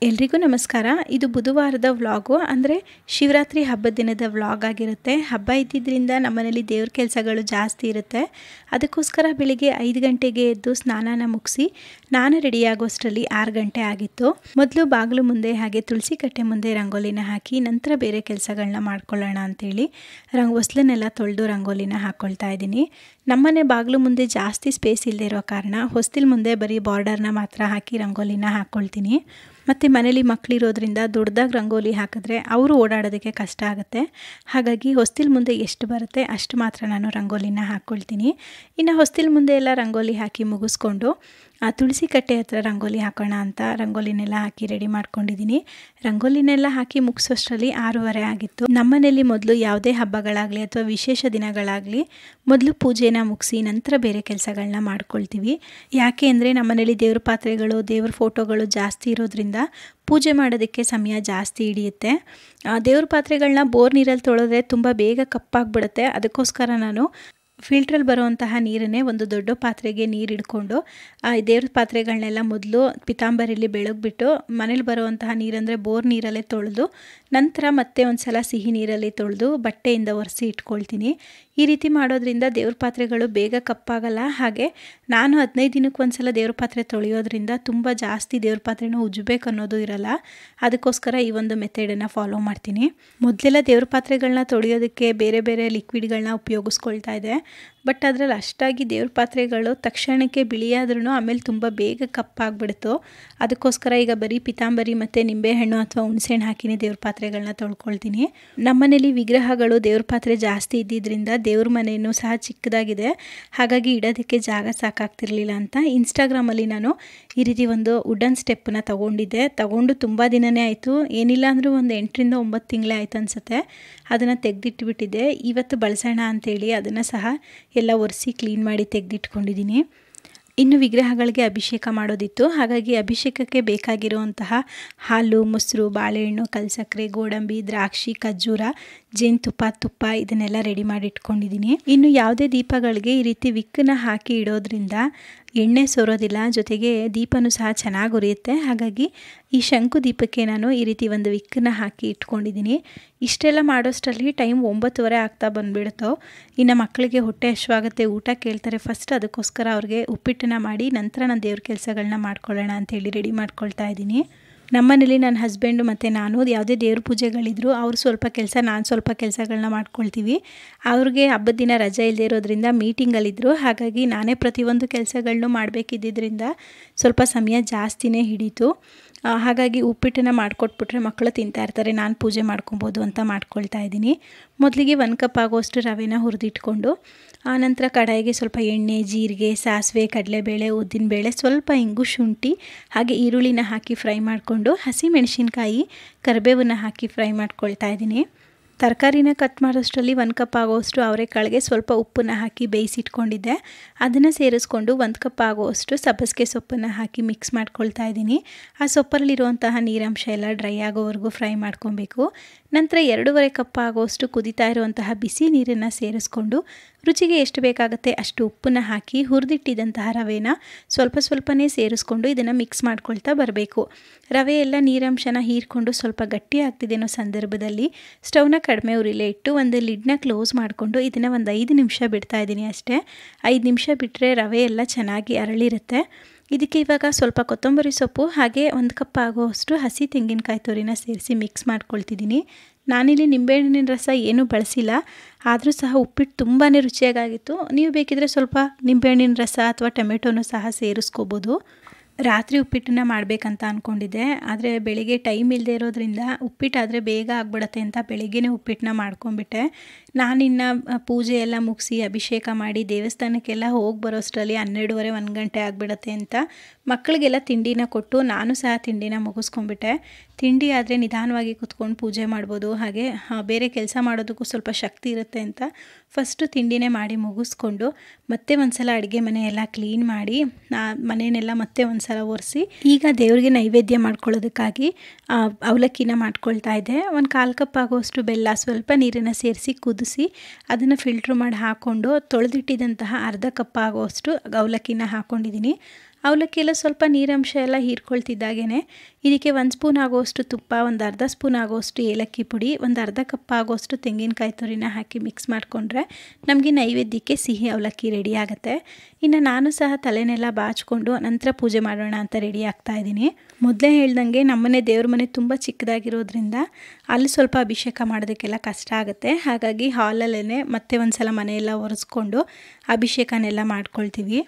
ಎಲ್ರಿಗೂ ನಮಸ್ಕಾರ. ಇದು ಬುಧವಾರದ ವ್ಲಾಗು, ಅಂದರೆ ಶಿವರಾತ್ರಿ ಹಬ್ಬದ ದಿನದ ವ್ಲಾಗ್ ಆಗಿರುತ್ತೆ. ಹಬ್ಬ ಇದ್ದಿದ್ದರಿಂದ ನಮ್ಮನೇಲಿ ದೇವ್ರ ಕೆಲಸಗಳು ಜಾಸ್ತಿ ಇರುತ್ತೆ. ಅದಕ್ಕೋಸ್ಕರ ಬೆಳಿಗ್ಗೆ 5 ಗಂಟೆಗೆ ಎದ್ದು ಸ್ನಾನನ ಮುಗಿಸಿ ನಾನು ರೆಡಿಯಾಗೋಷ್ಟರಲ್ಲಿ 6 ಗಂಟೆ ಆಗಿತ್ತು. ಮೊದಲು ಬಾಗಿಲು ಮುಂದೆ ಹಾಗೆ ತುಳಸಿ ಕಟ್ಟೆ ಮುಂದೆ ರಂಗೋಲಿನ ಹಾಕಿ ನಂತರ ಬೇರೆ ಕೆಲಸಗಳನ್ನ ಮಾಡ್ಕೊಳ್ಳೋಣ ಅಂತೇಳಿ ಹೊಸ್ಲನ್ನೆಲ್ಲ ತೊಳೆದು ರಂಗೋಲಿನ ಹಾಕ್ಕೊಳ್ತಾ ಇದ್ದೀನಿ. ನಮ್ಮನೆ ಬಾಗಿಲು ಮುಂದೆ ಜಾಸ್ತಿ ಸ್ಪೇಸ್ ಇಲ್ಲದೆ ಇರೋ ಕಾರಣ ಹೊಸ್ತಿಲ್ ಮುಂದೆ ಬರೀ ಬಾರ್ಡರ್ನ ಮಾತ್ರ ಹಾಕಿ ರಂಗೋಲಿನ ಹಾಕ್ಕೊಳ್ತೀನಿ. ಮತ್ತು ಮನೇಲಿ ಮಕ್ಕಳಿರೋದ್ರಿಂದ ದೊಡ್ಡದಾಗಿ ರಂಗೋಲಿ ಹಾಕಿದ್ರೆ ಅವರು ಓಡಾಡೋದಕ್ಕೆ ಕಷ್ಟ ಆಗುತ್ತೆ. ಹಾಗಾಗಿ ಹೊಸ್ತಿಲ್ ಮುಂದೆ ಎಷ್ಟು ಬರುತ್ತೆ ಅಷ್ಟು ಮಾತ್ರ ನಾನು ರಂಗೋಲಿನ ಹಾಕ್ಕೊಳ್ತೀನಿ. ಇನ್ನು ಹೊಸ್ತಿಲ್ ಮುಂದೆ ಎಲ್ಲ ರಂಗೋಲಿ ಹಾಕಿ ಮುಗಿಸ್ಕೊಂಡು ತುಳಸಿ ಕಟ್ಟೆ ಹತ್ರ ರಂಗೋಲಿ ಹಾಕೋಣ ಅಂತ ರಂಗೋಲಿನೆಲ್ಲ ಹಾಕಿ ರೆಡಿ ಮಾಡ್ಕೊಂಡಿದ್ದೀನಿ. ರಂಗೋಲಿನೆಲ್ಲ ಹಾಕಿ ಮುಗಿಸೋಷ್ಟರಲ್ಲಿ 6:30 ಆಗಿತ್ತು. ನಮ್ಮನೇಲಿ ಮೊದಲು ಯಾವುದೇ ಹಬ್ಬಗಳಾಗಲಿ ಅಥವಾ ವಿಶೇಷ ದಿನಗಳಾಗಲಿ ಮೊದಲು ಪೂಜೆನ ಮುಗಿಸಿ ನಂತರ ಬೇರೆ ಕೆಲಸಗಳನ್ನ ಮಾಡ್ಕೊಳ್ತೀವಿ. ಯಾಕೆ ಅಂದರೆ ನಮ್ಮನೇಲಿ ದೇವ್ರ ಪಾತ್ರೆಗಳು ದೇವ್ರ ಫೋಟೋಗಳು ಜಾಸ್ತಿ ಇರೋದ್ರಿಂದ ಪೂಜೆ ಮಾಡೋದಕ್ಕೆ ಸಮಯ ಜಾಸ್ತಿ ಹಿಡಿಯುತ್ತೆ. ದೇವ್ರ ಪಾತ್ರೆಗಳನ್ನ ಬೋರ್ ನೀರಲ್ಲಿ ತೊಳೆದ್ರೆ ತುಂಬ ಬೇಗ ಕಪ್ಪಾಗಿಬಿಡುತ್ತೆ. ಅದಕ್ಕೋಸ್ಕರ ನಾನು ಫಿಲ್ಟ್ರಲ್ಲಿ ಬರುವಂತಹ ನೀರನ್ನೇ ಒಂದು ದೊಡ್ಡ ಪಾತ್ರೆಗೆ ನೀರು ಹಿಡ್ಕೊಂಡು ದೇವ್ರ ಪಾತ್ರೆಗಳನ್ನೆಲ್ಲ ಮೊದಲು ಪಿತಾಂಬರಿಲಿ ಬೆಳಗ್ಬಿಟ್ಟು ಮನೇಲಿ ಬರುವಂತಹ ನೀರಂದರೆ ಬೋರ್ ನೀರಲ್ಲೇ ತೊಳೆದು ನಂತರ ಮತ್ತೆ ಒಂದು ಸಲ ಸಿಹಿ ನೀರಲ್ಲಿ ತೊಳೆದು ಬಟ್ಟೆಯಿಂದ ಒರೆಸಿ ಇಟ್ಕೊಳ್ತೀನಿ. ಈ ರೀತಿ ಮಾಡೋದ್ರಿಂದ ದೇವ್ರ ಪಾತ್ರೆಗಳು ಬೇಗ ಕಪ್ಪಾಗಲ್ಲ. ಹಾಗೆ ನಾನು 15 ದಿನಕ್ಕೆ ಒಂದು ಸಲ ದೇವ್ರ ಪಾತ್ರೆ ತೊಳೆಯೋದ್ರಿಂದ ತುಂಬ ಜಾಸ್ತಿ ದೇವ್ರ ಪಾತ್ರೆನ ಉಜ್ಜಬೇಕು ಅನ್ನೋದು ಇರಲ್ಲ. ಅದಕ್ಕೋಸ್ಕರ ಈ ಒಂದು ಮೆಥಡನ್ನು ಫಾಲೋ ಮಾಡ್ತೀನಿ. ಮೊದಲೆಲ್ಲ ದೇವ್ರ ಪಾತ್ರೆಗಳನ್ನ ತೊಳೆಯೋದಕ್ಕೆ ಬೇರೆ ಬೇರೆ ಲಿಕ್ವಿಡ್ಗಳನ್ನ ಉಪಯೋಗಿಸ್ಕೊಳ್ತಾ ಇದೆ. ಬಟ್ ಅದರಲ್ಲಿ ಅಷ್ಟಾಗಿ ದೇವ್ರ ಪಾತ್ರೆಗಳು ತಕ್ಷಣಕ್ಕೆ ಬಿಳಿಯಾದ್ರೂ ಆಮೇಲೆ ತುಂಬ ಬೇಗ ಕಪ್ಪಾಗ್ಬಿಡ್ತು. ಅದಕ್ಕೋಸ್ಕರ ಈಗ ಬರೀ ಪಿತಾಂಬರಿ ಮತ್ತು ನಿಂಬೆಹಣ್ಣು ಅಥವಾ ಹುಣಸೆಹಣ್ಣು ಹಾಕಿನೇ ದೇವ್ರ ಪಾತ್ರೆಗಳನ್ನ ತೊಳ್ಕೊಳ್ತೀನಿ. ನಮ್ಮನೇಲಿ ವಿಗ್ರಹಗಳು ದೇವ್ರ ಪಾತ್ರೆ ಜಾಸ್ತಿ ಇದ್ದಿದ್ದರಿಂದ ದೇವ್ರ ಮನೆಯೂ ಸಹ ಚಿಕ್ಕದಾಗಿದೆ. ಹಾಗಾಗಿ ಇಡೋದಕ್ಕೆ ಜಾಗ ಸಾಕಾಗ್ತಿರ್ಲಿಲ್ಲ ಅಂತ ಇನ್ಸ್ಟಾಗ್ರಾಮಲ್ಲಿ ನಾನು ಈ ರೀತಿ ಒಂದು ವುಡನ್ ಸ್ಟೆಪ್ಪನ್ನ ತಗೊಂಡು ತುಂಬ ದಿನವೇ ಆಯಿತು. ಏನಿಲ್ಲ ಅಂದರೂ ಒಂದು 8 ರಿಂದ 9 ತಿಂಗಳೇ ಆಯ್ತು ಅನಿಸುತ್ತೆ. ಅದನ್ನು ತೆಗೆದಿಟ್ಬಿಟ್ಟಿದ್ದೆ. ಇವತ್ತು ಬಳಸೋಣ ಅಂಥೇಳಿ ಅದನ್ನು ಸಹ ಎಲ್ಲ ಒರೆಸಿ ಕ್ಲೀನ್ ಮಾಡಿ ತೆಗೆದಿಟ್ಕೊಂಡಿದ್ದೀನಿ. ಇನ್ನು ವಿಗ್ರಹಗಳಿಗೆ ಅಭಿಷೇಕ ಮಾಡೋದಿತ್ತು. ಹಾಗಾಗಿ ಅಭಿಷೇಕಕ್ಕೆ ಬೇಕಾಗಿರುವಂತಹ ಹಾಲು, ಮೊಸರು, ಬಾಳೆಹಣ್ಣು, ಕಲ್ಸಕ್ಕರೆ, ಗೋಡಂಬಿ, ದ್ರಾಕ್ಷಿ, ಖರ್ಜೂರ, ಜೇನುತುಪ್ಪ, ತುಪ್ಪ ಇದನ್ನೆಲ್ಲ ರೆಡಿ ಮಾಡಿ ಇಟ್ಕೊಂಡಿದ್ದೀನಿ. ಇನ್ನು ಯಾವುದೇ ದೀಪಗಳಿಗೆ ಈ ರೀತಿ ವಿಕ್ಕನ್ನ ಹಾಕಿ ಇಡೋದ್ರಿಂದ ಎಣ್ಣೆ ಸೋರೋದಿಲ್ಲ, ಜೊತೆಗೆ ದೀಪನೂ ಸಹ ಚೆನ್ನಾಗಿ ಉರಿಯುತ್ತೆ. ಹಾಗಾಗಿ ಈ ಶಂಕು ದೀಪಕ್ಕೆ ನಾನು ಈ ರೀತಿ ಒಂದು ವಿಕ್ಕನ್ನ ಹಾಕಿ ಇಟ್ಕೊಂಡಿದ್ದೀನಿ. ಇಷ್ಟೆಲ್ಲ ಮಾಡೋಷ್ಟರಲ್ಲಿ ಟೈಮ್ 9:30 ಆಗ್ತಾ ಬಂದುಬಿಡ್ತು. ಇನ್ನು ಮಕ್ಕಳಿಗೆ ಹೊಟ್ಟೆ ಹಶ್ವಾಗುತ್ತೆ, ಊಟ ಕೇಳ್ತಾರೆ ಫಸ್ಟ್. ಅದಕ್ಕೋಸ್ಕರ ಅವ್ರಿಗೆ ಉಪ್ಪಿಟ್ಟನ್ನ ಮಾಡಿ ನಂತರ ನಾನು ದೇವ್ರ ಕೆಲಸಗಳನ್ನ ಮಾಡ್ಕೊಳ್ಳೋಣ ಅಂಥೇಳಿ ರೆಡಿ ಮಾಡ್ಕೊಳ್ತಾ ಇದ್ದೀನಿ. ನಮ್ಮನೇಲಿ ನನ್ನ ಹಸ್ಬೆಂಡು ಮತ್ತು ನಾನು ಯಾವುದೇ ದೇವ್ರ ಪೂಜೆಗಳಿದ್ರು ಅವ್ರು ಸ್ವಲ್ಪ ಕೆಲಸ ನಾನು ಸ್ವಲ್ಪ ಕೆಲಸಗಳನ್ನ ಮಾಡ್ಕೊಳ್ತೀವಿ. ಅವ್ರಿಗೆ ಹಬ್ಬದ ದಿನ ರಜೆ ಇಲ್ಲದೆ ಇರೋದ್ರಿಂದ ಮೀಟಿಂಗಲ್ಲಿದ್ದರು. ಹಾಗಾಗಿ ನಾನೇ ಪ್ರತಿಯೊಂದು ಕೆಲಸಗಳನ್ನೂ ಮಾಡಬೇಕಿದ್ದರಿಂದ ಸ್ವಲ್ಪ ಸಮಯ ಜಾಸ್ತಿನೇ ಹಿಡೀತು. ಹಾಗಾಗಿ ಉಪ್ಪಿಟ್ಟನ್ನು ಮಾಡಿಕೊಟ್ಬಿಟ್ರೆ ಮಕ್ಕಳು ತಿಂತಾಯಿರ್ತಾರೆ, ನಾನು ಪೂಜೆ ಮಾಡ್ಕೊಬೋದು ಅಂತ ಮಾಡ್ಕೊಳ್ತಾ ಇದ್ದೀನಿ. ಮೊದಲಿಗೆ 1 ಕಪ್ ಆಗೋಷ್ಟು ರವೆನ ಹುರಿದಿಟ್ಕೊಂಡು ಆನಂತರ ಕಡಾಯಿಗೆ ಸ್ವಲ್ಪ ಎಣ್ಣೆ, ಜೀರಿಗೆ, ಸಾಸಿವೆ, ಕಡಲೆಬೇಳೆ, ಉದ್ದಿನಬೇಳೆ, ಸ್ವಲ್ಪ ಇಂಗು, ಶುಂಠಿ ಹಾಗೆ ಈರುಳ್ಳಿನ ಹಾಕಿ ಫ್ರೈ ಮಾಡಿಕೊಂಡು ಹಸಿಮೆಣಸಿನ್ಕಾಯಿ, ಕರಿಬೇವನ್ನ ಹಾಕಿ ಫ್ರೈ ಮಾಡ್ಕೊಳ್ತಾ ಇದ್ದೀನಿ. ತರಕಾರಿನ ಕಟ್ ಮಾಡೋಷ್ಟರಲ್ಲಿ 1 ಕಪ್ ಆಗೋಷ್ಟು ಅವರೆಕಾಳಿಗೆ ಸ್ವಲ್ಪ ಉಪ್ಪನ್ನು ಹಾಕಿ ಬೇಯಿಸಿಟ್ಕೊಂಡಿದ್ದೆ. ಅದನ್ನು ಸೇರಿಸ್ಕೊಂಡು 1 ಕಪ್ ಆಗೋಷ್ಟು ಸಬ್ಬಸಿಗೆ ಸೊಪ್ಪನ್ನು ಹಾಕಿ ಮಿಕ್ಸ್ ಮಾಡ್ಕೊಳ್ತಾ ಇದ್ದೀನಿ. ಆ ಸೊಪ್ಪಲ್ಲಿರುವಂತಹ ನೀರಂಶ ಎಲ್ಲ ಡ್ರೈ ಆಗೋವರೆಗೂ ಫ್ರೈ ಮಾಡ್ಕೊಬೇಕು. ನಂತರ 2.5 ಕಪ್ ಆಗೋಷ್ಟು ಕುದೀತಾ ಇರುವಂತಹ ಬಿಸಿ ನೀರನ್ನು ಸೇರಿಸ್ಕೊಂಡು ರುಚಿಗೆ ಎಷ್ಟು ಬೇಕಾಗುತ್ತೆ ಅಷ್ಟು ಉಪ್ಪನ್ನು ಹಾಕಿ ಹುರಿದಿಟ್ಟಿದ್ದಂತಹ ರವೆನ ಸ್ವಲ್ಪನೇ ಸೇರಿಸ್ಕೊಂಡು ಇದನ್ನು ಮಿಕ್ಸ್ ಮಾಡ್ಕೊಳ್ತಾ ಬರಬೇಕು. ರವೆ ಎಲ್ಲ ನೀರಂಶನ ಹೀರ್ಕೊಂಡು ಸ್ವಲ್ಪ ಗಟ್ಟಿ ಆಗ್ತಿದೆ ಅನ್ನೋ ಸಂದರ್ಭದಲ್ಲಿ ಸ್ಟವ್ನ ಕಡಿಮೆ ಉರಿಲೇ ಇಟ್ಟು ಒಂದು ಲಿಡ್ನ ಕ್ಲೋಸ್ ಮಾಡಿಕೊಂಡು ಇದನ್ನು ಒಂದು 5 ನಿಮಿಷ ಬಿಡ್ತಾ ಇದ್ದೀನಿ ಅಷ್ಟೇ. 5 ನಿಮಿಷ ಬಿಟ್ಟರೆ ರವೆ ಎಲ್ಲ ಚೆನ್ನಾಗಿ ಅರಳಿರುತ್ತೆ. ಇದಕ್ಕೆ ಇವಾಗ ಸ್ವಲ್ಪ ಕೊತ್ತಂಬರಿ ಸೊಪ್ಪು ಹಾಗೆ 1 ಕಪ್ ಆಗೋಷ್ಟು ಹಸಿ ತೆಂಗಿನಕಾಯಿ ತುರಿನ ಸೇರಿಸಿ ಮಿಕ್ಸ್ ಮಾಡ್ಕೊಳ್ತಿದ್ದೀನಿ. ನಾನಿಲ್ಲಿ ನಿಂಬೆಹಣ್ಣಿನ ರಸ ಏನೂ ಬಳಸಿಲ್ಲ, ಆದರೂ ಸಹ ಉಪ್ಪಿಟ್ಟು ತುಂಬಾ ರುಚಿಯಾಗಿತ್ತು. ನೀವು ಬೇಕಿದ್ರೆ ಸ್ವಲ್ಪ ನಿಂಬೆಹಣ್ಣಿನ ರಸ ಅಥವಾ ಟೊಮೆಟೊನೂ ಸಹ ಸೇರಿಸ್ಕೋಬೋದು. ರಾತ್ರಿ ಉಪ್ಪಿಟ್ಟನ್ನ ಮಾಡಬೇಕಂತ ಅಂದ್ಕೊಂಡಿದ್ದೆ, ಆದರೆ ಬೆಳಿಗ್ಗೆ ಟೈಮ್ ಇಲ್ಲದೆ ಇರೋದ್ರಿಂದ ಉಪ್ಪಿಟ್ಟಾದರೆ ಬೇಗ ಆಗಿಬಿಡತ್ತೆ ಅಂತ ಬೆಳಿಗ್ಗೆನೇ ಉಪ್ಪಿಟ್ಟನ್ನ ಮಾಡ್ಕೊಂಬಿಟ್ಟೆ. ನಾನಿನ್ನು ಪೂಜೆ ಎಲ್ಲ ಮುಗಿಸಿ ಅಭಿಷೇಕ ಮಾಡಿ ದೇವಸ್ಥಾನಕ್ಕೆಲ್ಲ ಹೋಗಿ ಬರೋಷ್ಟರಲ್ಲಿ 12:30 1 ಗಂಟೆ ಆಗಿಬಿಡತ್ತೆ ಅಂತ ಮಕ್ಕಳಿಗೆಲ್ಲ ತಿಂಡಿನ ಕೊಟ್ಟು ನಾನು ಸಹ ತಿಂಡಿನ ಮುಗಿಸ್ಕೊಂಡ್ಬಿಟ್ಟೆ. ತಿಂಡಿ ಆದರೆ ನಿಧಾನವಾಗಿ ಕೂತ್ಕೊಂಡು ಪೂಜೆ ಮಾಡ್ಬೋದು, ಹಾಗೆ ಬೇರೆ ಕೆಲಸ ಮಾಡೋದಕ್ಕೂ ಸ್ವಲ್ಪ ಶಕ್ತಿ ಇರುತ್ತೆ ಅಂತ ಫಸ್ಟು ತಿಂಡಿನೇ ಮಾಡಿ ಮುಗಿಸ್ಕೊಂಡು ಮತ್ತೆ ಒಂದು ಸಲ ಅಡುಗೆ ಮನೆ ಎಲ್ಲ ಕ್ಲೀನ್ ಮಾಡಿ ಮನೆಯನ್ನೆಲ್ಲ ಮತ್ತೆ ಒಂದು ಸಲ ಒರೆಸಿ ಈಗ ದೇವರಿಗೆ ನೈವೇದ್ಯ ಮಾಡ್ಕೊಳ್ಳೋದಕ್ಕಾಗಿ ಅವಲಕ್ಕಿನ ಮಾಡ್ಕೊಳ್ತಾ ಇದ್ದೆ. 1/4 ಕಪ್ ಆಗೋಷ್ಟು ಬೆಲ್ಲ ಸ್ವಲ್ಪ ನೀರನ್ನು ಸೇರಿಸಿ ಕುದಿಸಿ ಅದನ್ನು ಫಿಲ್ಟ್ರ್ ಮಾಡಿ ಹಾಕ್ಕೊಂಡು ತೊಳೆದಿಟ್ಟಿದ್ದಂತಹ 1/2 ಕಪ್ ಆಗೋಷ್ಟು ಅವಲಕ್ಕಿನ ಹಾಕ್ಕೊಂಡಿದ್ದೀನಿ. ಅವಲಕ್ಕಿ ಎಲ್ಲ ಸ್ವಲ್ಪ ನೀರಂಶ ಎಲ್ಲ ಹೀರ್ಕೊಳ್ತಿದ್ದಾಗೇ ಇದಕ್ಕೆ 1 ಸ್ಪೂನ್ ಆಗೋಷ್ಟು ತುಪ್ಪ, ಒಂದು ಅರ್ಧ ಸ್ಪೂನ್ ಆಗೋಷ್ಟು ಏಲಕ್ಕಿ ಪುಡಿ, ಒಂದು ಅರ್ಧ ಕಪ್ ಆಗೋಷ್ಟು ತೆಂಗಿನಕಾಯಿ ತುರಿನ ಹಾಕಿ ಮಿಕ್ಸ್ ಮಾಡಿಕೊಂಡ್ರೆ ನಮಗೆ ನೈವೇದ್ಯಕ್ಕೆ ಸಿಹಿ ಅವಲಕ್ಕಿ ರೆಡಿ ಆಗುತ್ತೆ. ಇನ್ನು ನಾನು ಸಹ ತಲೆನೆಲ್ಲ ಬಾಚಿಕೊಂಡು ನಂತರ ಪೂಜೆ ಮಾಡೋಣ ಅಂತ ರೆಡಿ ಆಗ್ತಾ ಇದ್ದೀನಿ. ಮೊದಲೇ ಹೇಳ್ದಂಗೆ ನಮ್ಮನೆ ದೇವ್ರ ಮನೆ ತುಂಬ ಚಿಕ್ಕದಾಗಿರೋದ್ರಿಂದ ಅಲ್ಲಿ ಸ್ವಲ್ಪ ಅಭಿಷೇಕ ಮಾಡೋದಕ್ಕೆಲ್ಲ ಕಷ್ಟ ಆಗುತ್ತೆ. ಹಾಗಾಗಿ ಹಾಲಲ್ಲೇ ಮತ್ತೆ ಒಂದು ಸಲ ಮನೆಯೆಲ್ಲ ಒರೆಸ್ಕೊಂಡು ಅಭಿಷೇಕನೆಲ್ಲ ಮಾಡ್ಕೊಳ್ತೀವಿ.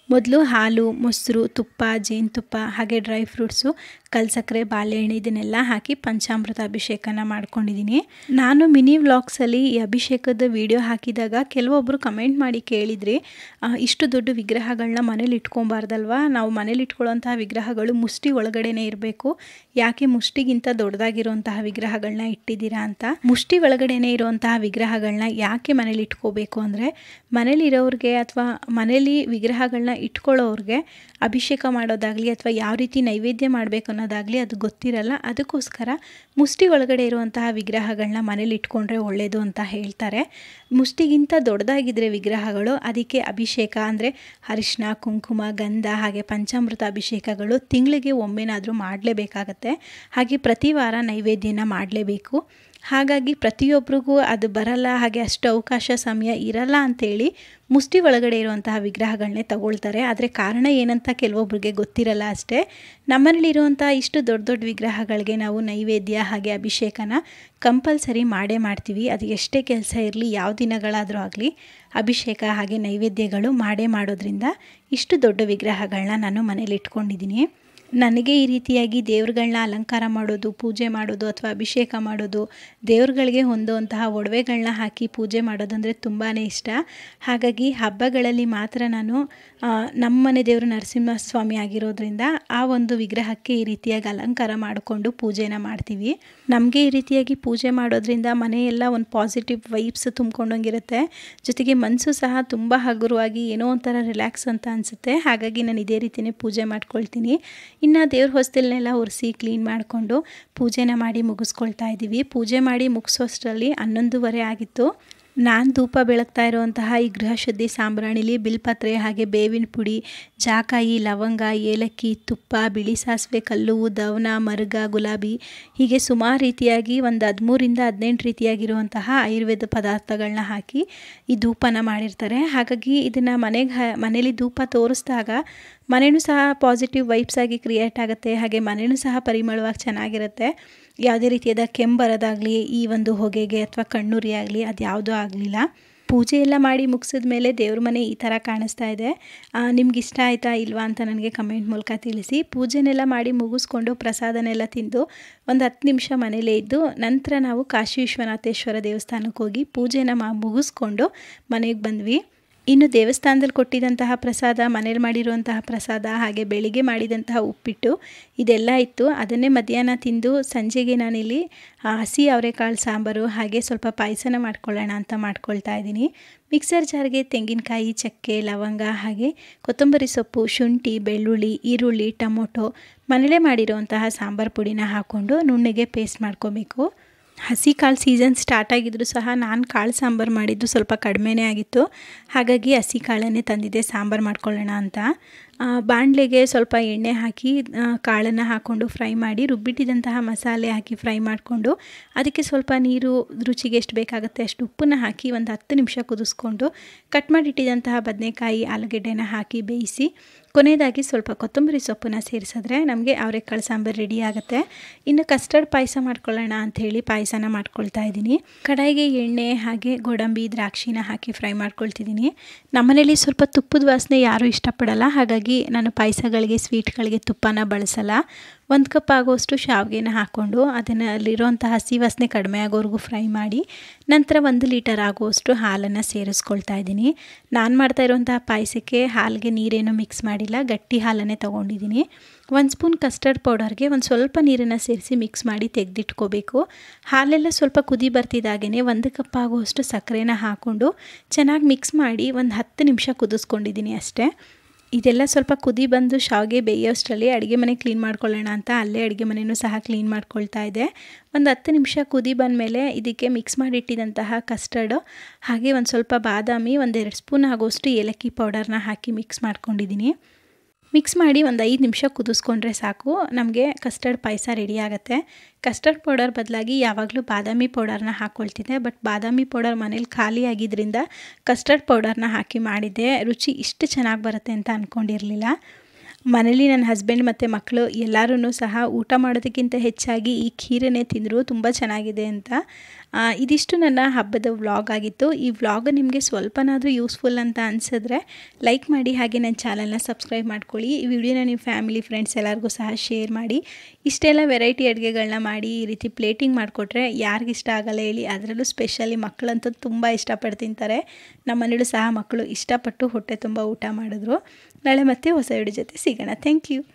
ಮೊದಲು ಹಾಲು, ಮೊಸರು, ತುಪ್ಪ, ಜೇನುತುಪ್ಪ ಹಾಗೆ ಡ್ರೈ ಫ್ರೂಟ್ಸು, ಕಲ್ಸಕ್ಕರೆ, ಬಾಳೆಹಣ್ಣು ಇದನ್ನೆಲ್ಲ ಹಾಕಿ ಪಂಚಾಮೃತ ಅಭಿಷೇಕನ ಮಾಡ್ಕೊಂಡಿದ್ದೀನಿ. ನಾನು ಮಿನಿ ವ್ಲಾಗ್ಸಲ್ಲಿ ಈ ಅಭಿಷೇಕದ ವಿಡಿಯೋ ಹಾಕಿದಾಗ ಕೆಲವೊಬ್ಬರು ಕಮೆಂಟ್ ಮಾಡಿ ಕೇಳಿದ್ರಿ, ಇಷ್ಟು ದೊಡ್ಡ ವಿಗ್ರಹಗಳನ್ನ ಮನೇಲಿ ಇಟ್ಕೊಬಾರ್ದಲ್ವ, ನಾವು ಮನೇಲಿ ಇಟ್ಕೊಳ್ಳೋಂತಹ ವಿಗ್ರಹಗಳು ಮುಷ್ಟಿ ಒಳಗಡೆನೇ ಇರಬೇಕು, ಯಾಕೆ ಮುಷ್ಟಿಗಿಂತ ದೊಡ್ಡದಾಗಿರುವಂತಹ ವಿಗ್ರಹಗಳನ್ನ ಇಟ್ಟಿದ್ದೀರಾ ಅಂತ. ಮುಷ್ಟಿ ಒಳಗಡೆನೇ ಇರುವಂತಹ ವಿಗ್ರಹಗಳನ್ನ ಯಾಕೆ ಮನೇಲಿ ಇಟ್ಕೋಬೇಕು ಅಂದರೆ, ಮನೇಲಿ ಇರೋರಿಗೆ ಅಥವಾ ಮನೇಲಿ ವಿಗ್ರಹಗಳನ್ನ ಇಟ್ಕೊಳ್ಳೋರಿಗೆ ಅಭಿಷೇಕ ಮಾಡೋದಾಗಲಿ ಅಥವಾ ಯಾವ ರೀತಿ ನೈವೇದ್ಯ ಮಾಡಬೇಕು ಅನ್ನೋದಾಗಲಿ ಅದು ಗೊತ್ತಿರಲ್ಲ. ಅದಕ್ಕೋಸ್ಕರ ಮುಷ್ಟಿ ಒಳಗಡೆ ಇರುವಂತಹ ವಿಗ್ರಹಗಳನ್ನ ಮನೇಲಿ ಇಟ್ಕೊಂಡ್ರೆ ಒಳ್ಳೆಯದು ಅಂತ ಹೇಳ್ತಾರೆ. ಮುಷ್ಟಿಗಿಂತ ದೊಡ್ಡದಾಗಿದ್ದರೆ ವಿಗ್ರಹಗಳು, ಅದಕ್ಕೆ ಅಭಿಷೇಕ ಅಂದರೆ ಅರಿಶಿನ, ಕುಂಕುಮ, ಗಂಧ ಹಾಗೆ ಪಂಚಾಮೃತ ಅಭಿಷೇಕಗಳು ತಿಂಗಳಿಗೆ ಒಮ್ಮೆನಾದರೂ ಮಾಡಲೇಬೇಕಾಗತ್ತೆ. ಹಾಗೆ ಪ್ರತಿ ವಾರ ನೈವೇದ್ಯನ ಮಾಡಲೇಬೇಕು. ಹಾಗಾಗಿ ಪ್ರತಿಯೊಬ್ಬರಿಗೂ ಅದು ಬರಲ್ಲ, ಹಾಗೆ ಅಷ್ಟು ಅವಕಾಶ ಸಮಯ ಇರಲ್ಲ ಅಂಥೇಳಿ ಮುಷ್ಟಿ ಒಳಗಡೆ ಇರುವಂತಹ ವಿಗ್ರಹಗಳನ್ನೇ ತಗೊಳ್ತಾರೆ. ಆದರೆ ಕಾರಣ ಏನಂತ ಕೆಲವೊಬ್ಬರಿಗೆ ಗೊತ್ತಿರಲ್ಲ ಅಷ್ಟೇ. ನಮ್ಮನೇಲಿರುವಂಥ ಇಷ್ಟು ದೊಡ್ಡ ದೊಡ್ಡ ವಿಗ್ರಹಗಳಿಗೆ ನಾವು ನೈವೇದ್ಯ ಹಾಗೆ ಅಭಿಷೇಕನ ಕಂಪಲ್ಸರಿ ಮಾಡೇ ಮಾಡ್ತೀವಿ. ಅದು ಎಷ್ಟೇ ಕೆಲಸ ಇರಲಿ, ಯಾವ ದಿನಗಳಾದರೂ ಆಗಲಿ ಅಭಿಷೇಕ ಹಾಗೆ ನೈವೇದ್ಯಗಳು ಮಾಡೇ ಮಾಡೋದ್ರಿಂದ ಇಷ್ಟು ದೊಡ್ಡ ವಿಗ್ರಹಗಳನ್ನ ನಾನು ಮನೇಲಿ ಇಟ್ಕೊಂಡಿದ್ದೀನಿ. ನನಗೆ ಈ ರೀತಿಯಾಗಿ ದೇವ್ರುಗಳನ್ನ ಅಲಂಕಾರ ಮಾಡೋದು, ಪೂಜೆ ಮಾಡೋದು ಅಥವಾ ಅಭಿಷೇಕ ಮಾಡೋದು, ದೇವ್ರುಗಳಿಗೆ ಹೊಂದುವಂತಹ ಒಡವೆಗಳನ್ನ ಹಾಕಿ ಪೂಜೆ ಮಾಡೋದಂದರೆ ತುಂಬಾ ಇಷ್ಟ. ಹಾಗಾಗಿ ಹಬ್ಬಗಳಲ್ಲಿ ಮಾತ್ರ ನಾನು ನಮ್ಮನೆ ದೇವರು ನರಸಿಂಹಸ್ವಾಮಿ ಆಗಿರೋದ್ರಿಂದ ಆ ಒಂದು ವಿಗ್ರಹಕ್ಕೆ ಈ ರೀತಿಯಾಗಿ ಅಲಂಕಾರ ಮಾಡಿಕೊಂಡು ಪೂಜೆನ ಮಾಡ್ತೀವಿ. ನಮಗೆ ಈ ರೀತಿಯಾಗಿ ಪೂಜೆ ಮಾಡೋದ್ರಿಂದ ಮನೆಯೆಲ್ಲ ಒಂದು ಪಾಸಿಟಿವ್ ವೈಬ್ಸ್ ತುಂಬ್ಕೊಂಡಂಗಿರುತ್ತೆ. ಜೊತೆಗೆ ಮನಸ್ಸು ಸಹ ತುಂಬ ಹಗುರವಾಗಿ ಏನೋ ಒಂಥರ ರಿಲ್ಯಾಕ್ಸ್ ಅಂತ ಅನಿಸುತ್ತೆ. ಹಾಗಾಗಿ ನಾನು ಇದೇ ರೀತಿಯೇ ಪೂಜೆ ಮಾಡ್ಕೊಳ್ತೀನಿ. ಇನ್ನು ದೇವ್ರ ಹೊಸ್ತಿಲನ್ನೆಲ್ಲ ಒರೆಸಿ ಕ್ಲೀನ್ ಮಾಡಿಕೊಂಡು ಪೂಜೆನ ಮಾಡಿ ಮುಗಿಸ್ಕೊಳ್ತಾ ಇದ್ದೀವಿ. ಪೂಜೆ ಮಾಡಿ ಮುಗಿಸೋಷ್ಟರಲ್ಲಿ 11:30 ಆಗಿತ್ತು. ನಾನು ಧೂಪ ಬೆಳಗ್ತಾ ಇರುವಂತಹ ಈ ಗೃಹಶುದ್ಧಿ ಸಾಂಬ್ರಾಣಿಲಿ ಬಿಲ್ಪತ್ರೆ ಹಾಗೆ ಬೇವಿನ ಪುಡಿ, ಜಾಕಾಯಿ, ಲವಂಗ, ಏಲಕ್ಕಿ, ತುಪ್ಪ, ಬಿಳಿ ಸಾಸಿವೆ, ಕಲ್ಲುವು, ದವನ, ಮರುಗ, ಗುಲಾಬಿ ಹೀಗೆ ಸುಮಾರು ರೀತಿಯಾಗಿ ಒಂದು 13ರಿಂದ 18 ರೀತಿಯಾಗಿರುವಂತಹ ಆಯುರ್ವೇದ ಪದಾರ್ಥಗಳನ್ನ ಹಾಕಿ ಈ ಧೂಪನ ಮಾಡಿರ್ತಾರೆ. ಹಾಗಾಗಿ ಇದನ್ನು ಮನೇಲಿ ಧೂಪ ತೋರಿಸಿದಾಗ ಮನೆಯೂ ಸಹ ಪಾಸಿಟಿವ್ ವೈಬ್ಸ್ ಆಗಿ ಕ್ರಿಯೇಟ್ ಆಗುತ್ತೆ. ಹಾಗೆ ಮನೆಯೂ ಸಹ ಪರಿಮಳವಾಗಿ ಚೆನ್ನಾಗಿರುತ್ತೆ. ಯಾವುದೇ ರೀತಿಯಾದ ಕೆಂಬರೋದಾಗಲಿ ಈ ಒಂದು ಹೊಗೆಗೆ ಅಥವಾ ಕಣ್ಣುರಿ ಆಗಲಿ ಅದು ಯಾವುದೂ ಆಗಲಿಲ್ಲ. ಪೂಜೆ ಎಲ್ಲ ಮಾಡಿ ಮುಗಿಸಿದ ಮೇಲೆ ದೇವ್ರ ಮನೆ ಈ ಥರ ಕಾಣಿಸ್ತಾ ಇದೆ. ನಿಮ್ಗೆ ಇಷ್ಟ ಆಯಿತಾ ಇಲ್ವಾ ಅಂತ ನನಗೆ ಕಮೆಂಟ್ ಮೂಲಕ ತಿಳಿಸಿ. ಪೂಜೆನೆಲ್ಲ ಮಾಡಿ ಮುಗಿಸ್ಕೊಂಡು ಪ್ರಸಾದನೆಲ್ಲ ತಿಂದು ಒಂದು 10 ನಿಮಿಷ ಮನೇಲೇ ಇದ್ದು ನಂತರ ನಾವು ಕಾಶಿ ವಿಶ್ವನಾಥೇಶ್ವರ ದೇವಸ್ಥಾನಕ್ಕೆ ಹೋಗಿ ಪೂಜೆನ ಮುಗಿಸ್ಕೊಂಡು ಮನೆಗೆ ಬಂದ್ವಿ. ಇನ್ನು ದೇವಸ್ಥಾನದಲ್ಲಿ ಕೊಟ್ಟಿದ್ದಂತಹ ಪ್ರಸಾದ, ಮನೇಲಿ ಮಾಡಿರುವಂತಹ ಪ್ರಸಾದ ಹಾಗೆ ಬೆಳಿಗ್ಗೆ ಮಾಡಿದಂತಹ ಉಪ್ಪಿಟ್ಟು ಇದೆಲ್ಲ ಇತ್ತು. ಅದನ್ನೇ ಮಧ್ಯಾಹ್ನ ತಿಂದು ಸಂಜೆಗೆ ನಾನಿಲ್ಲಿ ಹಸಿ ಅವರೆಕಾಳು ಸಾಂಬಾರು ಹಾಗೆ ಸ್ವಲ್ಪ ಪಾಯಸನ ಮಾಡ್ಕೊಳ್ಳೋಣ ಅಂತ ಮಾಡ್ಕೊಳ್ತಾ ಇದ್ದೀನಿ. ಮಿಕ್ಸರ್ ಜಾರ್ಗೆ ತೆಂಗಿನಕಾಯಿ, ಚಕ್ಕೆ, ಲವಂಗ ಹಾಗೆ ಕೊತ್ತಂಬರಿ ಸೊಪ್ಪು, ಶುಂಠಿ, ಬೆಳ್ಳುಳ್ಳಿ, ಈರುಳ್ಳಿ, ಟೊಮೊಟೊ ಮನೇಲೇ ಮಾಡಿರುವಂತಹ ಸಾಂಬಾರು ಪುಡಿನ ಹಾಕ್ಕೊಂಡು ನುಣ್ಣಗೆ ಪೇಸ್ಟ್ ಮಾಡ್ಕೋಬೇಕು. ಹಸಿ ಕಾಳು ಸೀಸನ್ ಸ್ಟಾರ್ಟ್ ಆಗಿದ್ದರೂ ಸಹ ನಾನು ಕಾಳು ಸಾಂಬಾರು ಮಾಡಿದ್ದು ಸ್ವಲ್ಪ ಕಡಿಮೆನೇ ಆಗಿತ್ತು. ಹಾಗಾಗಿ ಹಸಿ ಕಾಳನ್ನೇ ತಂದಿದ್ದೆ ಸಾಂಬಾರು ಮಾಡ್ಕೊಳ್ಳೋಣ ಅಂತ. ಬಾಣಲೆಗೆ ಸ್ವಲ್ಪ ಎಣ್ಣೆ ಹಾಕಿ ಕಾಳನ್ನು ಹಾಕ್ಕೊಂಡು ಫ್ರೈ ಮಾಡಿ ರುಬ್ಬಿಟ್ಟಿದ್ದಂತಹ ಮಸಾಲೆ ಹಾಕಿ ಫ್ರೈ ಮಾಡಿಕೊಂಡು ಅದಕ್ಕೆ ಸ್ವಲ್ಪ ನೀರು ರುಚಿಗೆ ಎಷ್ಟು ಬೇಕಾಗುತ್ತೆ ಅಷ್ಟು ಉಪ್ಪನ್ನು ಹಾಕಿ ಒಂದು 10 ನಿಮಿಷ ಕುದಿಸ್ಕೊಂಡು ಕಟ್ ಮಾಡಿಟ್ಟಿದ್ದಂತಹ ಬದನೆಕಾಯಿ, ಆಲೂಗೆಡ್ಡೆನ ಹಾಕಿ ಬೇಯಿಸಿ ಕೊನೆಯದಾಗಿ ಸ್ವಲ್ಪ ಕೊತ್ತಂಬರಿ ಸೊಪ್ಪನ್ನು ಸೇರಿಸಿದ್ರೆ ನಮಗೆ ಅವರೆಕಾಳು ಸಾಂಬಾರು ರೆಡಿ ಆಗುತ್ತೆ. ಇನ್ನು ಕಸ್ಟರ್ಡ್ ಪಾಯಸ ಮಾಡ್ಕೊಳ್ಳೋಣ ಅಂಥೇಳಿ ಪಾಯಸನ ಮಾಡ್ಕೊಳ್ತಾ ಇದ್ದೀನಿ. ಕಡಾಯಿಗೆ ಎಣ್ಣೆ ಹಾಗೆ ಗೋಡಂಬಿ, ದ್ರಾಕ್ಷಿನ ಹಾಕಿ ಫ್ರೈ ಮಾಡ್ಕೊಳ್ತಿದ್ದೀನಿ. ನಮ್ಮನೇಲಿ ಸ್ವಲ್ಪ ತುಪ್ಪದ ವಾಸನೆ ಯಾರೂ ಇಷ್ಟಪಡಲ್ಲ. ಹಾಗಾಗಿ ನಾನು ಪಾಯಸಗಳಿಗೆ, ಸ್ವೀಟ್ಗಳಿಗೆ ತುಪ್ಪನ ಬಳಸಲ್ಲ. 1 ಕಪ್ ಆಗೋಷ್ಟು ಶಾವಿಗೆನ ಹಾಕ್ಕೊಂಡು ಅದನ್ನು ಅಲ್ಲಿರೋಂಥ ಹಸಿ ವಾಸನೆ ಕಡಿಮೆ ಆಗೋವರೆಗೂ ಫ್ರೈ ಮಾಡಿ ನಂತರ 1 ಲೀಟರ್ ಆಗುವಷ್ಟು ಹಾಲನ್ನು ಸೇರಿಸ್ಕೊಳ್ತಾ ಇದ್ದೀನಿ. ನಾನು ಮಾಡ್ತಾ ಇರೋಂತಹ ಪಾಯಸಕ್ಕೆ ಹಾಲಿಗೆ ನೀರೇನು ಮಿಕ್ಸ್ ಮಾಡಿಲ್ಲ, ಗಟ್ಟಿ ಹಾಲನ್ನೇ ತೊಗೊಂಡಿದ್ದೀನಿ. 1 ಸ್ಪೂನ್ ಕಸ್ಟರ್ಡ್ ಪೌಡರ್ಗೆ ಒಂದು ಸ್ವಲ್ಪ ನೀರನ್ನು ಸೇರಿಸಿ ಮಿಕ್ಸ್ ಮಾಡಿ ತೆಗೆದಿಟ್ಕೋಬೇಕು. ಹಾಲೆಲ್ಲ ಸ್ವಲ್ಪ ಕುದಿ ಬರ್ತಿದ್ದಾಗೇ 1 ಕಪ್ ಆಗುವಷ್ಟು ಸಕ್ಕರೆನ ಹಾಕ್ಕೊಂಡು ಚೆನ್ನಾಗಿ ಮಿಕ್ಸ್ ಮಾಡಿ ಒಂದು 10 ನಿಮಿಷ ಕುದಿಸ್ಕೊಂಡಿದ್ದೀನಿ ಅಷ್ಟೇ. ಇದೆಲ್ಲ ಸ್ವಲ್ಪ ಕುದಿ ಬಂದು ಶಾವಿಗೆ ಬೇಯೋಷ್ಟರಲ್ಲಿ ಅಡುಗೆ ಮನೆ ಕ್ಲೀನ್ ಮಾಡ್ಕೊಳ್ಳೋಣ ಅಂತ ಅಲ್ಲೇ ಅಡುಗೆ ಮನೆಯೂ ಸಹ ಕ್ಲೀನ್ ಮಾಡ್ಕೊಳ್ತಾ ಇದ್ದೆ. ಒಂದು 10 ನಿಮಿಷ ಕುದಿ ಬಂದಮೇಲೆ ಇದಕ್ಕೆ ಮಿಕ್ಸ್ ಮಾಡಿಟ್ಟಿದ್ದಂತಹ ಕಸ್ಟರ್ಡು ಹಾಗೆ ಒಂದು ಸ್ವಲ್ಪ ಬಾದಾಮಿ, 1-2 ಸ್ಪೂನ್ ಆಗೋಷ್ಟು ಏಲಕ್ಕಿ ಪೌಡರ್ನ ಹಾಕಿ ಮಿಕ್ಸ್ ಮಾಡ್ಕೊಂಡಿದ್ದೀನಿ. ಮಿಕ್ಸ್ ಮಾಡಿ ಒಂದು 5 ನಿಮಿಷ ಕುದಿಸ್ಕೊಂಡ್ರೆ ಸಾಕು, ನಮಗೆ ಕಸ್ಟರ್ಡ್ ಪಾಯಸ ರೆಡಿ ಆಗುತ್ತೆ. ಕಸ್ಟರ್ಡ್ ಪೌಡರ್ ಬದಲಾಗಿ ಯಾವಾಗಲೂ ಬಾದಾಮಿ ಪೌಡರ್ನ ಹಾಕ್ಕೊಳ್ತಿದ್ದೆ, ಬಟ್ ಬಾದಾಮಿ ಪೌಡರ್ ಮನೇಲಿ ಖಾಲಿ ಆಗಿದ್ದರಿಂದ ಕಸ್ಟರ್ಡ್ ಪೌಡರ್ನ ಹಾಕಿ ಮಾಡಿದ್ದೆ. ರುಚಿ ಇಷ್ಟು ಚೆನ್ನಾಗಿ ಬರುತ್ತೆ ಅಂತ ಅಂದ್ಕೊಂಡಿರಲಿಲ್ಲ. ಮನೇಲಿ ನನ್ನ ಹಸ್ಬೆಂಡ್ ಮತ್ತು ಮಕ್ಕಳು ಎಲ್ಲರೂ ಸಹ ಊಟ ಮಾಡೋದಕ್ಕಿಂತ ಹೆಚ್ಚಾಗಿ ಈ ಖೀರನ್ನೇ ತಿಂದರು, ತುಂಬ ಚೆನ್ನಾಗಿದೆ ಅಂತ. ಇದಿಷ್ಟು ನನ್ನ ಹಬ್ಬದ ವ್ಲಾಗ್ ಆಗಿತ್ತು. ಈ ವ್ಲಾಗ್ ನಿಮಗೆ ಸ್ವಲ್ಪನಾದರೂ ಯೂಸ್ಫುಲ್ ಅಂತ ಅನಿಸಿದ್ರೆ ಲೈಕ್ ಮಾಡಿ, ಹಾಗೆ ನನ್ನ ಚಾನಲ್ನ ಸಬ್ಸ್ಕ್ರೈಬ್ ಮಾಡ್ಕೊಳ್ಳಿ. ಈ ವಿಡಿಯೋನ ನಿಮ್ಮ ಫ್ಯಾಮಿಲಿ ಫ್ರೆಂಡ್ಸ್ ಎಲ್ಲರಿಗೂ ಸಹ ಶೇರ್ ಮಾಡಿ. ಇಷ್ಟೆಲ್ಲ ವೆರೈಟಿ ಅಡುಗೆಗಳನ್ನ ಮಾಡಿ ಈ ರೀತಿ ಪ್ಲೇಟಿಂಗ್ ಮಾಡಿಕೊಟ್ರೆ ಯಾರಿಗಿಷ್ಟ ಆಗಲ್ಲ ಹೇಳಿ. ಅದರಲ್ಲೂ ಸ್ಪೆಷಲಿ ಮಕ್ಕಳಂತೂ ತುಂಬ ಇಷ್ಟಪಟ್ಟು ತಿಂತಾರೆ. ನಮ್ಮ ಮನೇಲೂ ಸಹ ಮಕ್ಕಳು ಇಷ್ಟಪಟ್ಟು ಹೊಟ್ಟೆ ತುಂಬ ಊಟ ಮಾಡಿದ್ರು. ನಾಳೆ ಮತ್ತೆ ಹೊಸ ವಿಡಿಯೋ ಜೊತೆ ಸಿಗೋಣ. Thank you.